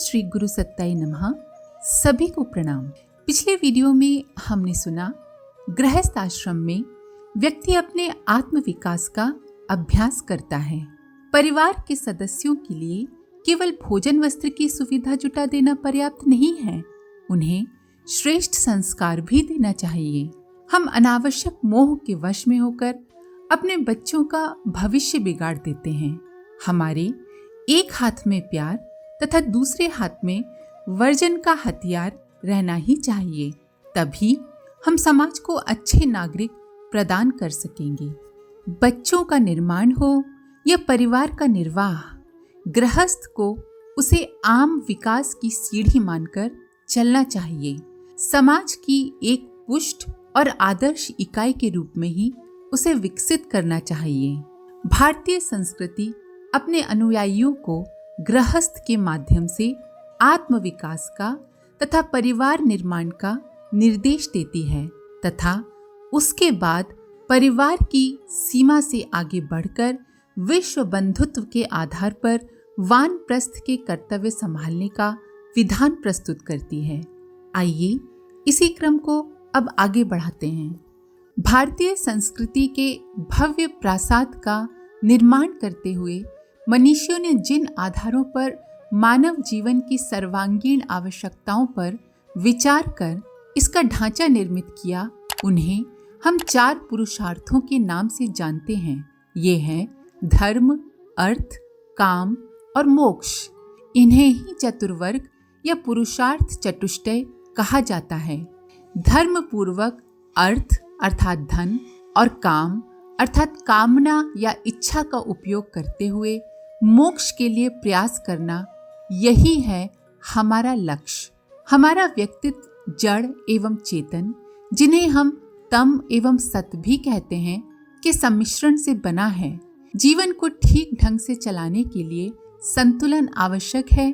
श्री गुरु सत्ताई नमः। सभी को प्रणाम। पिछले वीडियो में हमने सुना गृहस्थ आश्रम में व्यक्ति अपने आत्म विकास का अभ्यास करता है। परिवार के सदस्यों के लिए केवल भोजन वस्त्र की सुविधा जुटा देना पर्याप्त नहीं है, उन्हें श्रेष्ठ संस्कार भी देना चाहिए। हम अनावश्यक मोह के वश में होकर अपने बच्चों का भविष्य बिगाड़ देते हैं। हमारे एक हाथ में प्यार तथा दूसरे हाथ में वर्जन का हथियार रहना ही चाहिए, तभी हम समाज को अच्छे नागरिक प्रदान कर सकेंगे। बच्चों का निर्माण हो या परिवार का निर्वाह, गृहस्थ को उसे आम विकास की सीढ़ी मानकर चलना चाहिए। समाज की एक पुष्ट और आदर्श इकाई के रूप में ही उसे विकसित करना चाहिए। भारतीय संस्कृति अपने अनुयायियों को गृहस्थ के माध्यम से आत्म विकास का तथा परिवार निर्माण का निर्देश देती है तथा उसके बाद परिवार की सीमा से आगे बढ़कर विश्व बंधुत्व के आधार पर वानप्रस्थ के कर्तव्य संभालने का विधान प्रस्तुत करती है। आइए इसी क्रम को अब आगे बढ़ाते हैं। भारतीय संस्कृति के भव्य प्रासाद का निर्माण करते हुए मनुष्यों ने जिन आधारों पर मानव जीवन की सर्वांगीण आवश्यकताओं पर विचार कर इसका ढांचा निर्मित किया, उन्हें हम 4 पुरुषार्थों के नाम से जानते हैं। ये हैं धर्म, अर्थ, काम और मोक्ष। इन्हें ही चतुर्वर्ग या पुरुषार्थ चतुष्टय कहा जाता है। धर्म पूर्वक अर्थ अर्थात धन और काम अर्थात कामना या इच्छा का उपयोग करते हुए मोक्ष के लिए प्रयास करना, यही है हमारा लक्ष्य। हमारा व्यक्तित्व जड़ एवं चेतन, जिन्हें हम तम एवं सत भी कहते हैं, के सम्मिश्रण से बना है। जीवन को ठीक ढंग से चलाने के लिए संतुलन आवश्यक है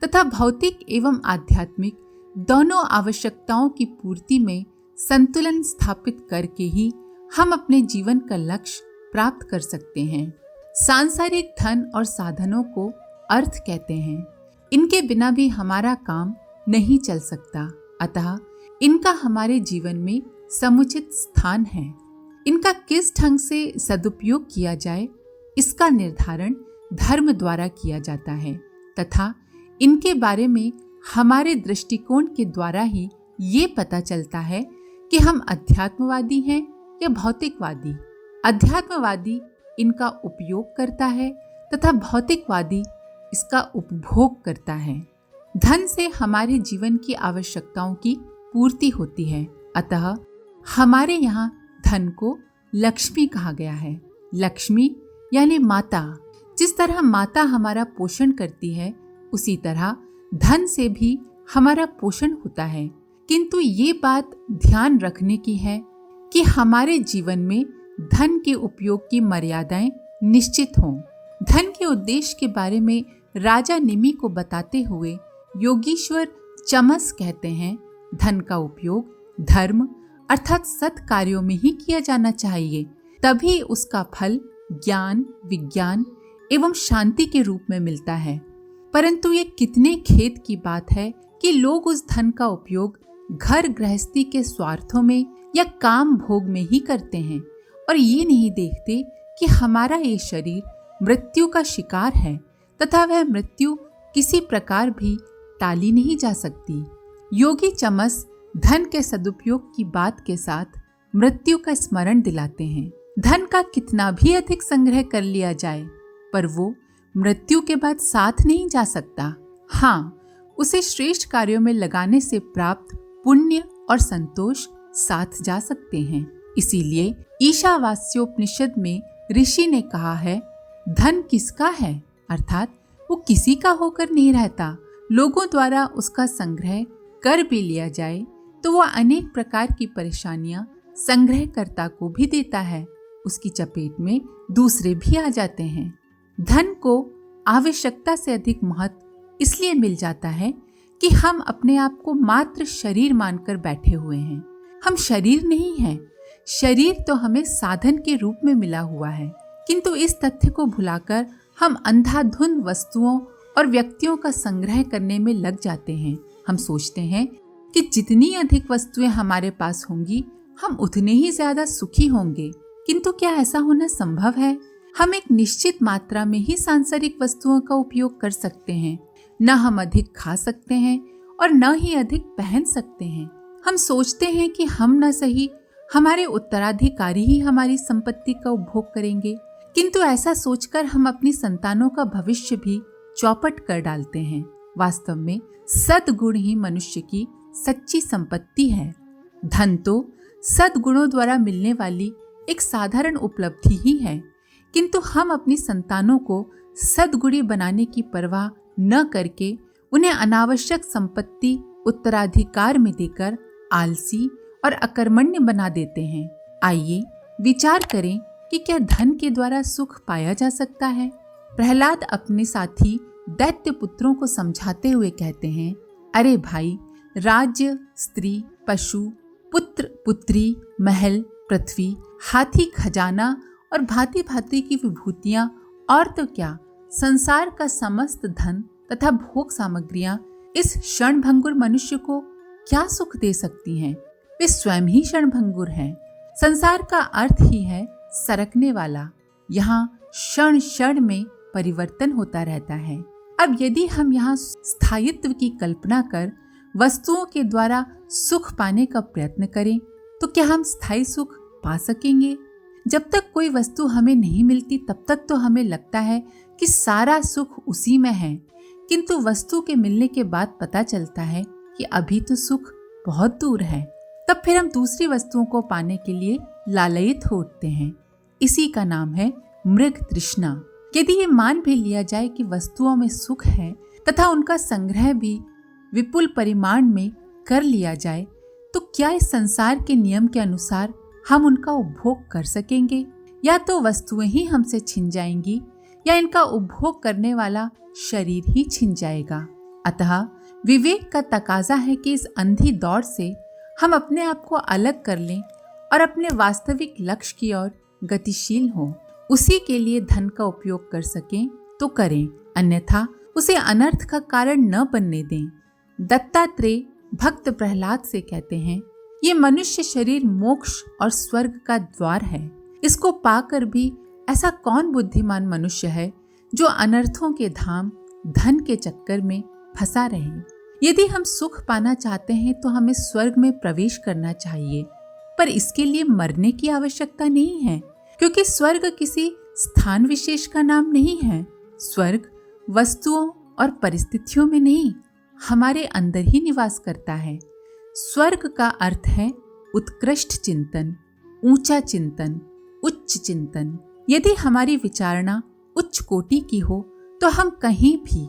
तथा भौतिक एवं आध्यात्मिक दोनों आवश्यकताओं की पूर्ति में संतुलन स्थापित करके ही हम अपने जीवन का लक्ष्य प्राप्त कर सकते हैं। सांसारिक धन और साधनों को अर्थ कहते हैं। इनके बिना भी हमारा काम नहीं चल सकता, अतः इनका हमारे जीवन में समुचित स्थान है। इनका किस ढंग से सदुपयोग किया जाए, इसका निर्धारण धर्म द्वारा किया जाता है तथा इनके बारे में हमारे दृष्टिकोण के द्वारा ही ये पता चलता है कि हम अध्यात्मवादी हैं या भौतिकवादी। अध्यात्मवादी इनका उपयोग करता है तथा भौतिकवादी इसका उपभोग करता है। धन से हमारे जीवन की आवश्यकताओं की पूर्ति होती है, अतः हमारे यहाँ धन को लक्ष्मी कहा गया है। लक्ष्मी यानी माता। जिस तरह माता हमारा पोषण करती है, उसी तरह धन से भी हमारा पोषण होता है। किंतु ये बात ध्यान रखने की है कि हमारे जीवन में धन के उपयोग की मर्यादाएं निश्चित हों। धन के उद्देश्य के बारे में राजा निमि को बताते हुए योगीश्वर चमस कहते हैं, धन का उपयोग धर्म अर्थात सत् कार्यों में ही किया जाना चाहिए, तभी उसका फल ज्ञान, विज्ञान एवं शांति के रूप में मिलता है। परंतु ये कितने खेद की बात है कि लोग उस धन का उपयोग घर गृहस्थी के स्वार्थों में या काम भोग में ही करते हैं और ये नहीं देखते कि हमारा ये शरीर मृत्यु का शिकार है तथा वह मृत्यु किसी प्रकार भी टाली नहीं जा सकती। योगी चमस धन के सदुपयोग की बात के साथ मृत्यु का स्मरण दिलाते हैं। धन का कितना भी अधिक संग्रह कर लिया जाए, पर वो मृत्यु के बाद साथ नहीं जा सकता। हाँ, उसे श्रेष्ठ कार्यों में लगाने से प्राप्त पुण्य और संतोष साथ जा सकते हैं। इसीलिए ईशावास्योपनिषद में ऋषि ने कहा है, धन किसका है, अर्थात वो किसी का होकर नहीं रहता। लोगों द्वारा उसका संग्रह कर भी लिया जाए तो वह अनेक प्रकार की परेशानियां संग्रहकर्ता को भी देता है। उसकी चपेट में दूसरे भी आ जाते हैं। धन को आवश्यकता से अधिक महत्व इसलिए मिल जाता है कि हम अपने आप को मात्र शरीर मानकर बैठे हुए हैं। हम शरीर नहीं हैं। शरीर तो हमें साधन के रूप में मिला हुआ है, किंतु इस तथ्य को भुलाकर हम अंधाधुंध वस्तुओं और व्यक्तियों का संग्रह करने में लग जाते हैं। हम सोचते हैं कि जितनी अधिक वस्तुएं हमारे पास होंगी हम उतने ही ज्यादा सुखी होंगे, किंतु क्या ऐसा होना संभव है? हम एक निश्चित मात्रा में ही सांसारिक वस्तुओं का उपयोग कर सकते हैं। न हम अधिक खा सकते हैं और न ही अधिक पहन सकते हैं। हम सोचते हैं कि हम न सही हमारे उत्तराधिकारी ही हमारी संपत्ति का उपभोग करेंगे, किंतु ऐसा सोचकर हम अपनी संतानों का भविष्य भी चौपट कर डालते हैं। वास्तव में सद्गुण ही मनुष्य की सच्ची संपत्ति है। धन तो सद्गुणों द्वारा मिलने वाली एक साधारण उपलब्धि ही है, किंतु हम अपनी संतानों को सद्गुणी बनाने की परवाह न करके उन्हें अनावश्यक संपत्ति उत्तराधिकार में देकर आलसी और अकर्मण्य बना देते हैं। आइए विचार करें कि क्या धन के द्वारा सुख पाया जा सकता है? प्रहलाद अपने साथी दैत्य पुत्रों को समझाते हुए कहते हैं, अरे भाई, राज्य, स्त्री, पशु, पुत्र, पुत्री, महल, पृथ्वी, हाथी, खजाना और भांति भांति की विभूतियां और तो क्या, संसार का समस्त धन तथा भोग सामग्रियां इस क्षणभंगुर मनुष्य को क्या सुख दे सकती हैं? वे स्वयं ही क्षणभंगुर हैं। संसार का अर्थ ही है सरकने वाला। यहाँ क्षण क्षण में परिवर्तन होता रहता है। अब यदि हम यहाँ स्थायित्व की कल्पना कर वस्तुओं के द्वारा सुख पाने का प्रयत्न करें तो क्या हम स्थायी सुख पा सकेंगे? जब तक कोई वस्तु हमें नहीं मिलती तब तक तो हमें लगता है कि सारा सुख उसी में है, किंतु वस्तु के मिलने के बाद पता चलता है कि अभी तो सुख बहुत दूर है। तब फिर हम दूसरी वस्तुओं को पाने के लिए लालयित हो उठते हैं। इसी का नाम है मृग तृष्णा। यदि ये मान भी लिया जाए कि वस्तुओं में सुख है तथा उनका संग्रह भी विपुल परिमाण में कर लिया जाए, तो क्या इस संसार के नियम के अनुसार हम उनका उपभोग कर सकेंगे? या तो वस्तुएं ही हमसे छिन जाएंगी या इनका उपभोग करने वाला शरीर ही छिन जाएगा। अतः विवेक का तकाजा है कि इस अंधी दौड़ से हम अपने आप को अलग कर लें और अपने वास्तविक लक्ष्य की ओर गतिशील हों। उसी के लिए धन का उपयोग कर सकें तो करें, अन्यथा उसे अनर्थ का कारण न बनने दें। दत्तात्रेय भक्त प्रहलाद से कहते हैं, ये मनुष्य शरीर मोक्ष और स्वर्ग का द्वार है। इसको पाकर भी ऐसा कौन बुद्धिमान मनुष्य है जो अनर्थों के धाम धन के चक्कर में फंसा रहे। यदि हम सुख पाना चाहते हैं तो हमें स्वर्ग में प्रवेश करना चाहिए, पर इसके लिए मरने की आवश्यकता नहीं है, क्योंकि स्वर्ग किसी स्थान विशेष का नाम नहीं है। स्वर्ग वस्तुओं और परिस्थितियों में नहीं, हमारे अंदर ही निवास करता है। स्वर्ग का अर्थ है उत्कृष्ट चिंतन, ऊंचा चिंतन, उच्च चिंतन। यदि हमारी विचारणा उच्च कोटि की हो तो हम कहीं भी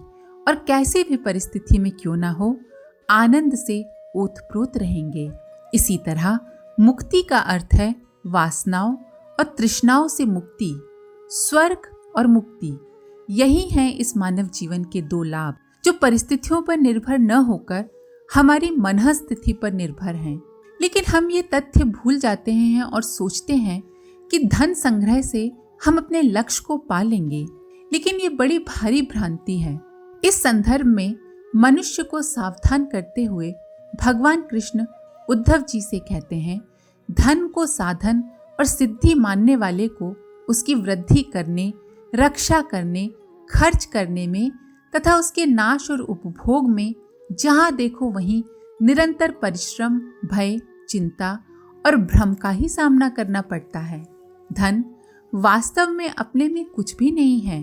और कैसे भी परिस्थिति में क्यों ना हो, आनंद से ओतप्रोत रहेंगे। इसी तरह मुक्ति का अर्थ है वासनाओं और तृष्णाओं से मुक्ति। स्वर्ग और मुक्ति, यही है इस मानव जीवन के दो लाभ, जो परिस्थितियों पर निर्भर न होकर हमारी मनः स्थिति पर निर्भर हैं। लेकिन हम ये तथ्य भूल जाते हैं और सोचते हैं कि धन संग्रह से हम अपने लक्ष्य को पा लेंगे, लेकिन ये बड़ी भारी भ्रांति है। इस संदर्भ में मनुष्य को सावधान करते हुए भगवान कृष्ण उद्धव जी से कहते हैं, धन को साधन और सिद्धि मानने वाले को उसकी वृद्धि करने, रक्षा करने, खर्च करने में तथा उसके नाश और उपभोग में जहाँ देखो वहीं निरंतर परिश्रम, भय, चिंता और भ्रम का ही सामना करना पड़ता है। धन वास्तव में अपने में कुछ भी नहीं है,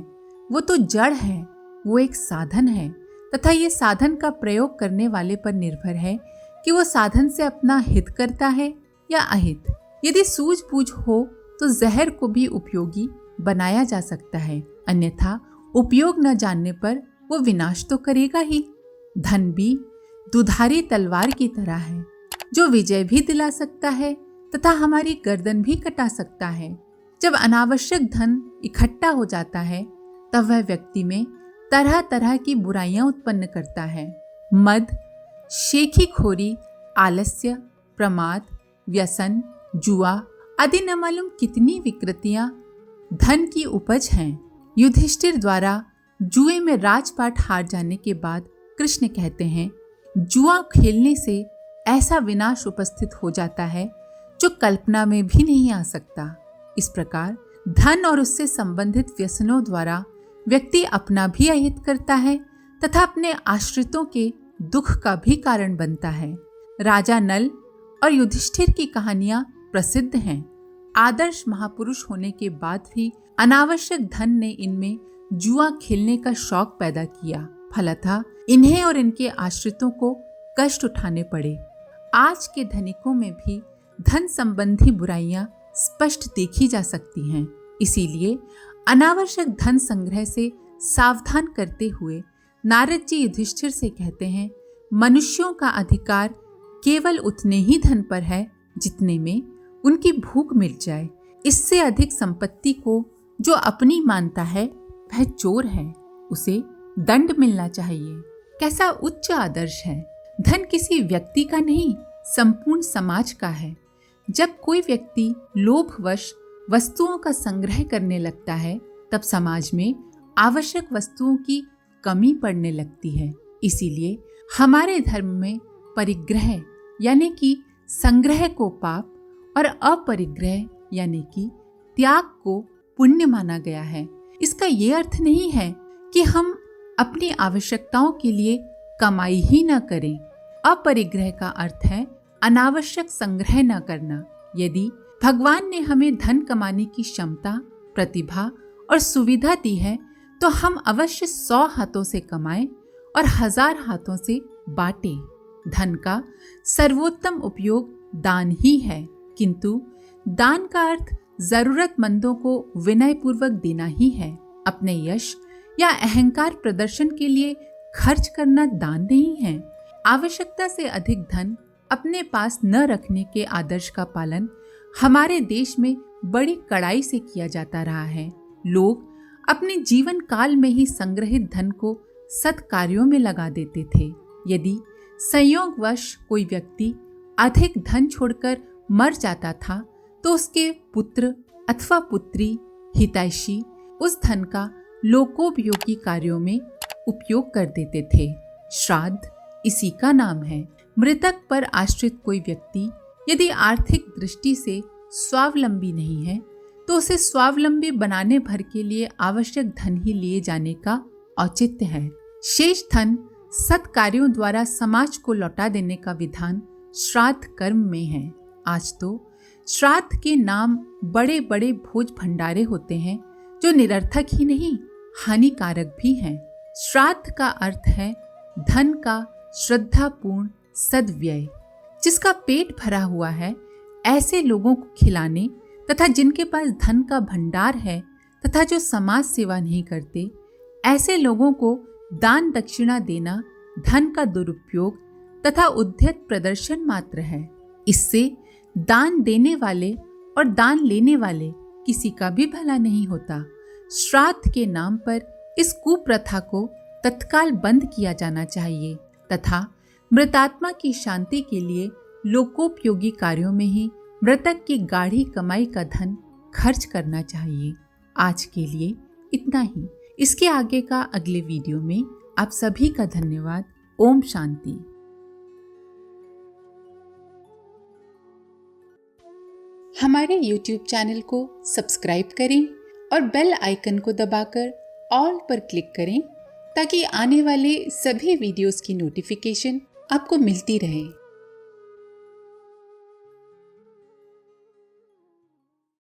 वो तो जड़ है, वो एक साधन है तथा ये साधन का प्रयोग करने वाले पर निर्भर है कि वो साधन से अपना हित करता है या अहित। यदि सूझबूझ हो तो जहर को भी उपयोगी बनाया जा सकता है, अन्यथा उपयोग न जानने पर वो विनाश तो करेगा ही। धन भी दुधारी तलवार की तरह है, जो विजय भी दिला सकता है तथा हमारी गर्दन भी कटा सकता है। जब अनावश्यक धन इकट्ठा हो जाता है तब वह व्यक्ति में तरह तरह की बुराइयां उत्पन्न करता है। मद, शेखीखोरी, आलस्य, प्रमाद, व्यसन, जुआ आदि न मालूम कितनी विकृतियां धन की उपज हैं। युधिष्ठिर द्वारा जुए में राजपाट हार जाने के बाद कृष्ण कहते हैं, जुआ खेलने से ऐसा विनाश उपस्थित हो जाता है जो कल्पना में भी नहीं आ सकता। इस प्रकार धन और उससे संबंधित व्यसनों द्वारा व्यक्ति अपना भी अहित करता है तथा अपने आश्रितों के दुख का भी कारण बनता है। राजा नल और युधिष्ठिर की कहानियां प्रसिद्ध हैं। आदर्श महापुरुष होने के बाद भी अनावश्यक धन ने इनमें जुआ खेलने का शौक पैदा किया। फलतः इन्हें और इनके आश्रितों को कष्ट उठाने पड़े। आज के धनिकों में भी धन संबंधी बुराइयां स्पष्ट देखी जा सकती हैं। इसीलिए अनावश्यक धन संग्रह से सावधान करते हुए नारद जी युधिष्ठिर से कहते हैं, मनुष्यों का अधिकार केवल उतने ही धन पर है जितने में उनकी भूख मिट जाए। इससे अधिक संपत्ति को जो अपनी मानता है वह चोर है, उसे दंड मिलना चाहिए। कैसा उच्च आदर्श है। धन किसी व्यक्ति का नहीं, संपूर्ण समाज का है। जब कोई व्यक्ति लोभवश वस्तुओं का संग्रह करने लगता है तब समाज में आवश्यक वस्तुओं की कमी पड़ने लगती है। इसीलिए हमारे धर्म में परिग्रह यानी कि संग्रह को पाप और अपरिग्रह यानी कि त्याग को पुण्य माना गया है। इसका ये अर्थ नहीं है कि हम अपनी आवश्यकताओं के लिए कमाई ही न करें। अपरिग्रह का अर्थ है अनावश्यक संग्रह न करना। यदि भगवान ने हमें धन कमाने की क्षमता, प्रतिभा और सुविधा दी है तो हम अवश्य 100 हाथों से कमाएं और 1000 हाथों से बांटें। धन का सर्वोत्तम उपयोग दान ही है, किंतु दान का अर्थ जरूरतमंदों को विनयपूर्वक देना ही है। अपने यश या अहंकार प्रदर्शन के लिए खर्च करना दान नहीं है। आवश्यकता से अधिक धन अपने पास न रखने के आदर्श का पालन हमारे देश में बड़ी कड़ाई से किया जाता रहा है। लोग अपने जीवन काल में ही संग्रहित धन को सत्कार्यों में लगा देते थे। यदि संयोगवश कोई व्यक्ति अधिक धन छोड़कर मर जाता था तो उसके पुत्र अथवा पुत्री हितैषी उस धन का लोकोपयोगी कार्यों में उपयोग कर देते थे। श्राद्ध इसी का नाम है। मृतक पर आश्रित कोई व्यक्ति यदि आर्थिक दृष्टि से स्वावलंबी नहीं है तो उसे स्वावलंबी बनाने भर के लिए आवश्यक धन ही लिए जाने का औचित्य है। शेष धन सत्कार्यों द्वारा समाज को लौटा देने का विधान श्राद्ध कर्म में है। आज तो श्राद्ध के नाम बड़े बड़े भोज भंडारे होते हैं जो निरर्थक ही नहीं हानिकारक भी हैं। श्राद्ध का अर्थ है धन का श्रद्धापूर्ण सद्व्यय। जिसका पेट भरा हुआ है ऐसे लोगों को खिलाने तथा जिनके पास धन का भंडार है तथा जो समाज सेवा नहीं करते ऐसे लोगों को दान दक्षिणा देना धन का दुरुपयोग तथा उद्यत प्रदर्शन मात्र है। इससे दान देने वाले और दान लेने वाले किसी का भी भला नहीं होता। श्राद्ध के नाम पर इस कुप्रथा को तत्काल बंद किया जाना चाहिए तथा मृतात्मा की शांति के लिए लोकोपयोगी कार्यों में ही मृतक की गाढ़ी कमाई का धन खर्च करना चाहिए। आज के लिए इतना ही। इसके आगे का अगले वीडियो में आप सभी का धन्यवाद। ओम शांति। हमारे YouTube चैनल को सब्सक्राइब करें और बेल आइकन को दबाकर ऑल पर क्लिक करें ताकि आने वाले सभी वीडियोस की नोटिफिकेशन आपको मिलती रहे।